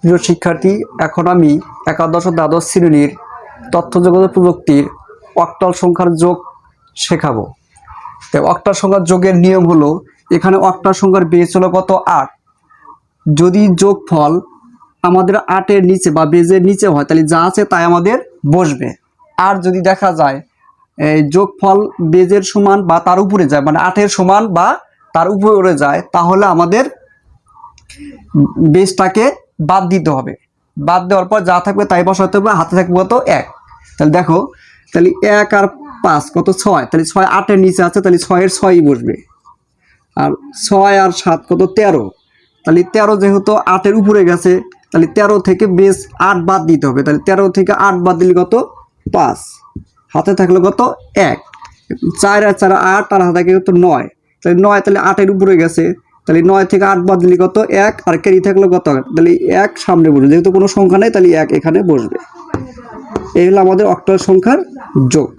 প্রিয় শিক্ষার্থী, এখন আমি একাদশ ও দ্বাদশ শ্রেণীর তথ্য যোগাযোগ প্রযুক্তির অক্টাল সংখ্যার যোগ শেখাবো। তো অক্টাল সংখ্যার যোগের নিয়ম হলো, এখানে অক্টাল সংখ্যার বেজ হলো কত 8। যদি যোগফল আমাদের 8-এর নিচে বা বেজের নিচে হয় তাহলে যা আছে তাই আমাদের বসবে। আর যদি দেখা যায় এই যোগফল বেজের সমান বা তার উপরে যায়, মানে 8-এর সমান বা তার উপরে যায়, তাহলে আমাদের বেজটাকে বাদ দিতে হবে। বাদ দেওয়ার পর যা থাকবে তাই বসাতে হবে, হাতে থাকবে কত 1। তাহলে দেখো, তাহলে 1 আর 5 কত 6, তাহলে 6 8-এর নিচে আছে, তাহলে 6-এর 6ই বসবে। আর 6 আর 7 কত 13, তাহলে 13 যেহেতু 8-এর উপরে গেছে, তাহলে 13 থেকে বেস 8 বাদ দিতে হবে। তাহলে 13 থেকে 8 বাদ দিলে কত 5, হাতে থাকলো কত 1। 4 আর 4 8, আর হাতে থাকে কত 9, তাহলে 9, তাহলে 8-এর উপরে গেছে, তাহলে 9 থেকে 8 বাদ দিলে কত 1, আর ক্যারি থাকলো কত, তাহলে 1 সামনে বসবে, যেহেতু কোনো সংখ্যা নেই তাহলে 1 এখানে বসবে। এই হলো আমাদের অক্টাল সংখ্যার যোগ।